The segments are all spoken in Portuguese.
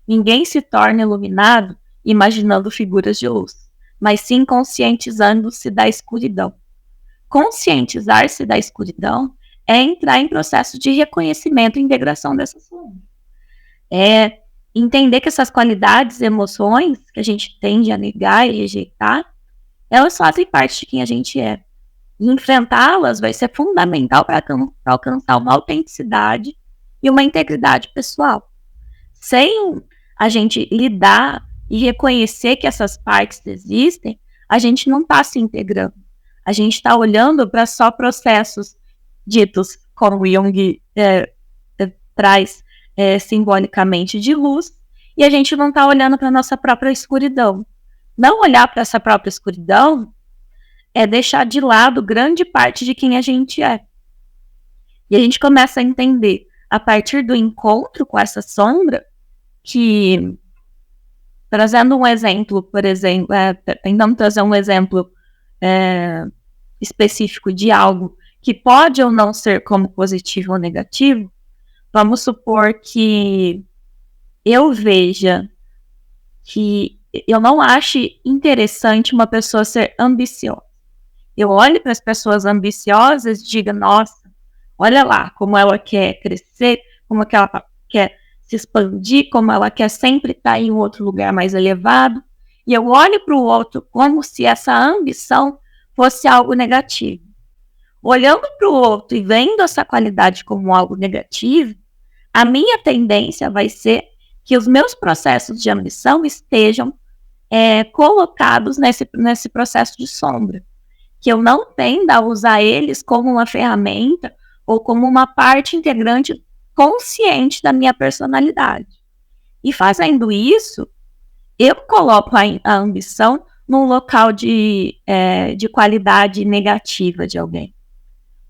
ninguém se torna iluminado imaginando figuras de luz, mas sim conscientizando-se da escuridão. Conscientizar-se da escuridão é entrar em processo de reconhecimento e integração dessa sombra. É entender que essas qualidades e emoções que a gente tende a negar e rejeitar, elas fazem parte de quem a gente é. E enfrentá-las vai ser fundamental para alcançar uma autenticidade e uma integridade pessoal. Sem a gente lidar e reconhecer que essas partes existem, a gente não está se integrando. A gente está olhando para só processos ditos, como Jung traz simbolicamente, de luz, e a gente não está olhando para a nossa própria escuridão. Não olhar para essa própria escuridão é deixar de lado grande parte de quem a gente é. E a gente começa a entender, a partir do encontro com essa sombra, que, trazendo um exemplo, por exemplo, tentando trazer um exemplo específico de algo que pode ou não ser como positivo ou negativo, vamos supor que eu veja que eu não ache interessante uma pessoa ser ambiciosa. Eu olho para as pessoas ambiciosas e digo, nossa, olha lá como ela quer crescer, como que ela quer se expandir, como ela quer sempre estar em um outro lugar mais elevado. E eu olho para o outro como se essa ambição fosse algo negativo. Olhando para o outro e vendo essa qualidade como algo negativo, a minha tendência vai ser que os meus processos de ambição estejam colocados nesse processo de sombra. Que eu não tenda a usar eles como uma ferramenta ou como uma parte integrante consciente da minha personalidade. E fazendo isso, eu coloco a ambição num local de qualidade negativa de alguém.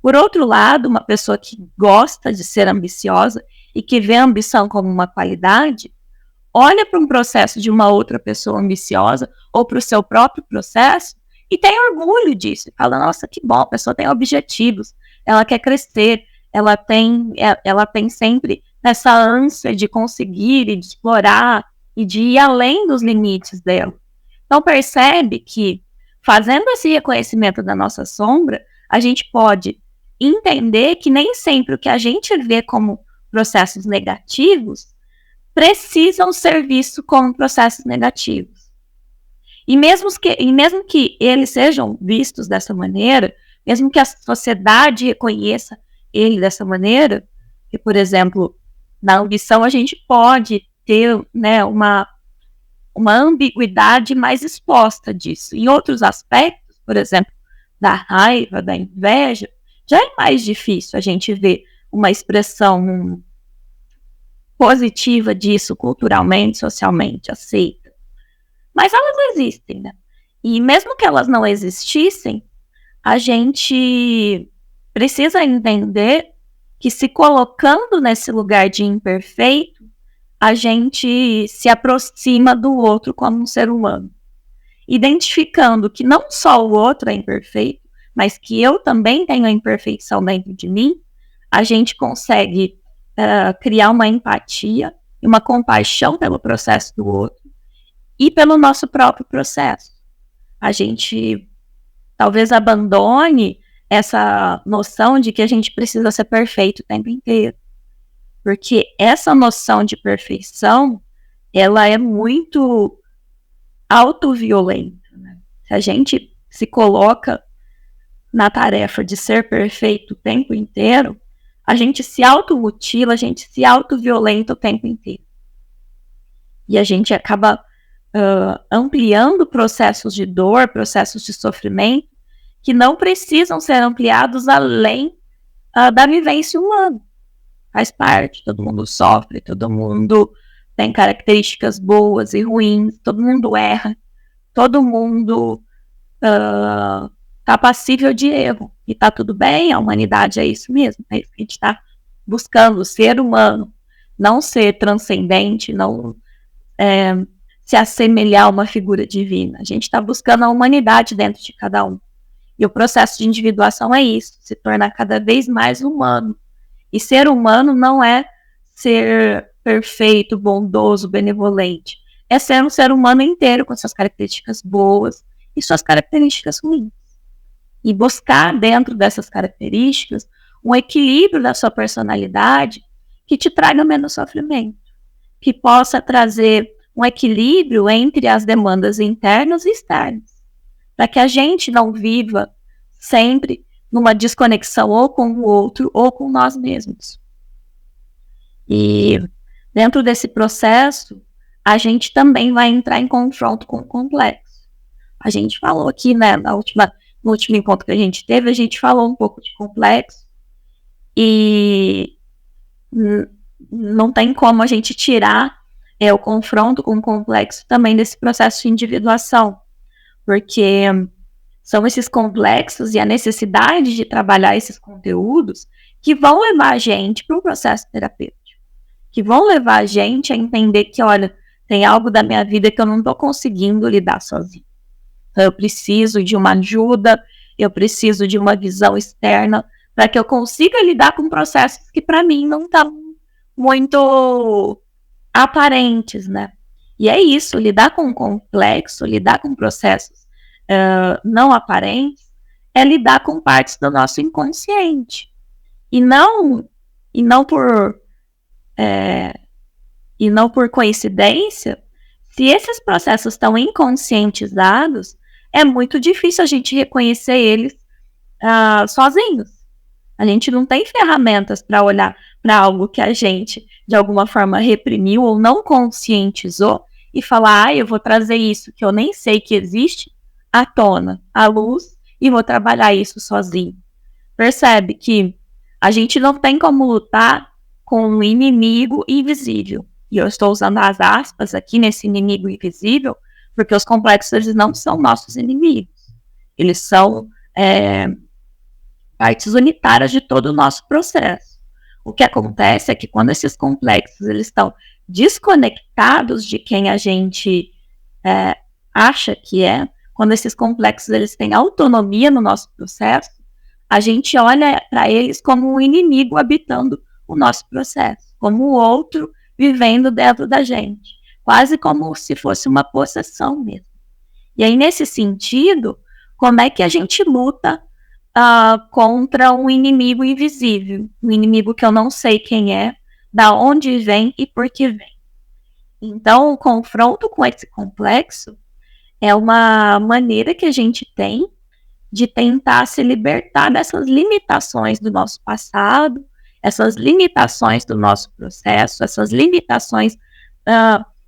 Por outro lado, uma pessoa que gosta de ser ambiciosa e que vê a ambição como uma qualidade, olha para um processo de uma outra pessoa ambiciosa ou para o seu próprio processo e tem orgulho disso. Fala, nossa, que bom, a pessoa tem objetivos, ela quer crescer, ela tem sempre essa ânsia de conseguir e de explorar e de ir além dos limites dela. Então percebe que, fazendo esse reconhecimento da nossa sombra, a gente pode entender que nem sempre o que a gente vê como processos negativos precisam ser vistos como processos negativos. E mesmo que eles sejam vistos dessa maneira, mesmo que a sociedade reconheça ele dessa maneira, que, por exemplo, na ambição a gente pode ter, né, uma ambiguidade mais exposta disso. Em outros aspectos, por exemplo, da raiva, da inveja, já é mais difícil a gente ver uma expressão positiva disso culturalmente, socialmente, aceita. Mas elas existem, né? E mesmo que elas não existissem, a gente precisa entender que, se colocando nesse lugar de imperfeito, a gente se aproxima do outro como um ser humano. Identificando que não só o outro é imperfeito, mas que eu também tenho a imperfeição dentro de mim, a gente consegue criar uma empatia e uma compaixão pelo processo do outro e pelo nosso próprio processo. A gente talvez abandone essa noção de que a gente precisa ser perfeito o tempo inteiro. Porque essa noção de perfeição, ela é muito autoviolenta, né? Se a gente se coloca na tarefa de ser perfeito o tempo inteiro, a gente se automutila, a gente se autoviolenta o tempo inteiro. E a gente acaba ampliando processos de dor, processos de sofrimento, que não precisam ser ampliados além da vivência humana. Faz parte, todo mundo sofre, todo mundo tem características boas e ruins, todo mundo erra, todo mundo está passível de erro. E está tudo bem, a humanidade é isso mesmo, é isso que a gente está buscando, ser humano, não ser transcendente, não se assemelhar a uma figura divina. A gente está buscando a humanidade dentro de cada um. E o processo de individuação é isso, se tornar cada vez mais humano. E ser humano não é ser perfeito, bondoso, benevolente. É ser um ser humano inteiro com suas características boas e suas características ruins. E buscar dentro dessas características um equilíbrio da sua personalidade que te traga menos sofrimento, que possa trazer um equilíbrio entre as demandas internas e externas, para que a gente não viva sempre numa desconexão ou com o outro ou com nós mesmos. E dentro desse processo, a gente também vai entrar em confronto com o complexo. A gente falou aqui, né, no último encontro que a gente teve, a gente falou um pouco de complexo e não tem como a gente tirar o confronto com o complexo também desse processo de individuação, porque são esses complexos e a necessidade de trabalhar esses conteúdos que vão levar a gente para um processo terapêutico, que vão levar a gente a entender que, olha, tem algo da minha vida que eu não estou conseguindo lidar sozinho. Então, eu preciso de uma ajuda, eu preciso de uma visão externa para que eu consiga lidar com processos que, para mim, não estão muito aparentes, né? E é isso, lidar com o complexo, lidar com processos não aparentes, é lidar com partes do nosso inconsciente. E não por coincidência, se esses processos estão inconscientizados, é muito difícil a gente reconhecer eles sozinhos. A gente não tem ferramentas para olhar para algo que a gente, de alguma forma, reprimiu ou não conscientizou e falar, eu vou trazer isso que eu nem sei que existe à tona, à luz, e vou trabalhar isso sozinho. Percebe que a gente não tem como lutar com um inimigo invisível. E eu estou usando as aspas aqui nesse inimigo invisível, porque os complexos eles não são nossos inimigos. Eles são partes unitárias de todo o nosso processo. O que acontece é que quando esses complexos eles estão desconectados de quem a gente acha que é, quando esses complexos eles têm autonomia no nosso processo, a gente olha para eles como um inimigo habitando o nosso processo, como o outro vivendo dentro da gente, quase como se fosse uma possessão mesmo. E aí, nesse sentido, como é que a gente luta contra um inimigo invisível, um inimigo que eu não sei quem é, da onde vem e por que vem? Então, o confronto com esse complexo é uma maneira que a gente tem de tentar se libertar dessas limitações do nosso passado, essas limitações do nosso processo, essas limitações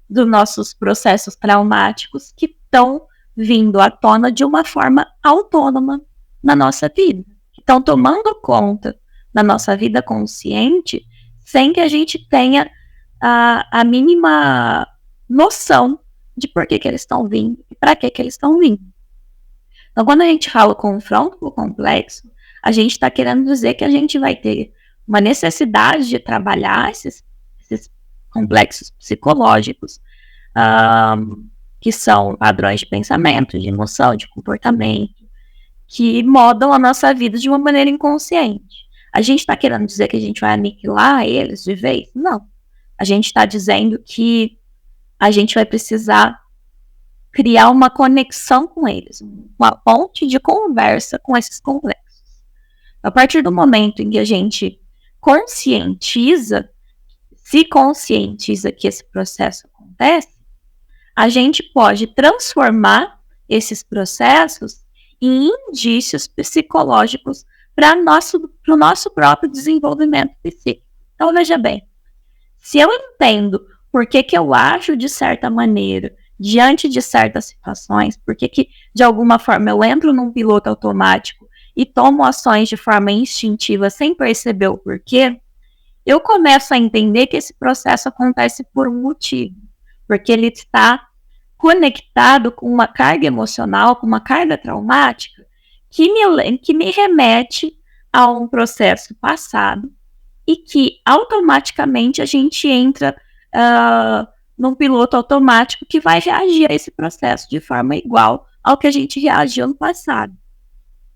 dos nossos processos traumáticos que estão vindo à tona de uma forma autônoma na nossa vida, que estão tomando conta da nossa vida consciente sem que a gente tenha a mínima noção de por que eles estão vindo e para que eles estão vindo. Então, quando a gente fala confronto com o complexo, a gente está querendo dizer que a gente vai ter uma necessidade de trabalhar esses complexos psicológicos, que são padrões de pensamento, de emoção, de comportamento, que modam a nossa vida de uma maneira inconsciente. A gente está querendo dizer que a gente vai aniquilar eles de vez? Não. A gente está dizendo que a gente vai precisar criar uma conexão com eles, uma ponte de conversa com esses complexos. A partir do momento em que a gente se conscientiza que esse processo acontece, a gente pode transformar esses processos em indícios psicológicos para o nosso próprio desenvolvimento psíquico. Então, veja bem, se eu entendo por que eu ajo de certa maneira diante de certas situações, por que de alguma forma eu entro num piloto automático e tomo ações de forma instintiva sem perceber o porquê, eu começo a entender que esse processo acontece por um motivo, porque ele está conectado com uma carga emocional, com uma carga traumática, que me remete a um processo passado e que automaticamente a gente entra num piloto automático que vai reagir a esse processo de forma igual ao que a gente reagiu no passado.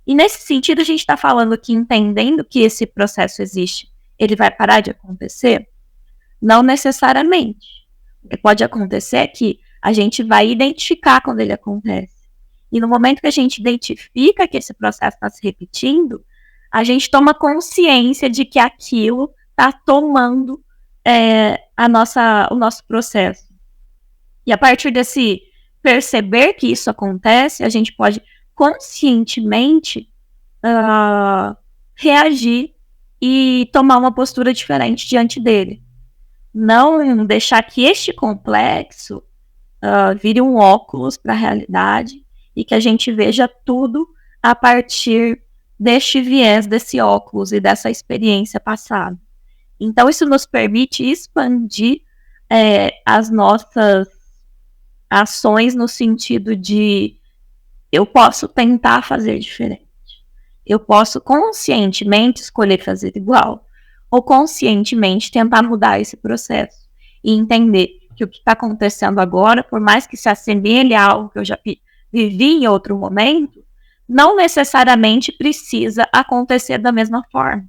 E nesse sentido, a gente está falando que entendendo que esse processo existe, ele vai parar de acontecer? Não necessariamente. O que pode acontecer é que a gente vai identificar quando ele acontece. E no momento que a gente identifica que esse processo está se repetindo, a gente toma consciência de que aquilo está tomando o nosso processo. E a partir desse perceber que isso acontece, a gente pode conscientemente reagir e tomar uma postura diferente diante dele. Não deixar que este complexo vire um óculos para a realidade e que a gente veja tudo a partir deste viés, desse óculos e dessa experiência passada. Então, isso nos permite expandir as nossas ações no sentido de eu posso tentar fazer diferente. Eu posso conscientemente escolher fazer igual ou conscientemente tentar mudar esse processo e entender que o que está acontecendo agora, por mais que se assemelhe a algo que eu já vivi em outro momento, não necessariamente precisa acontecer da mesma forma.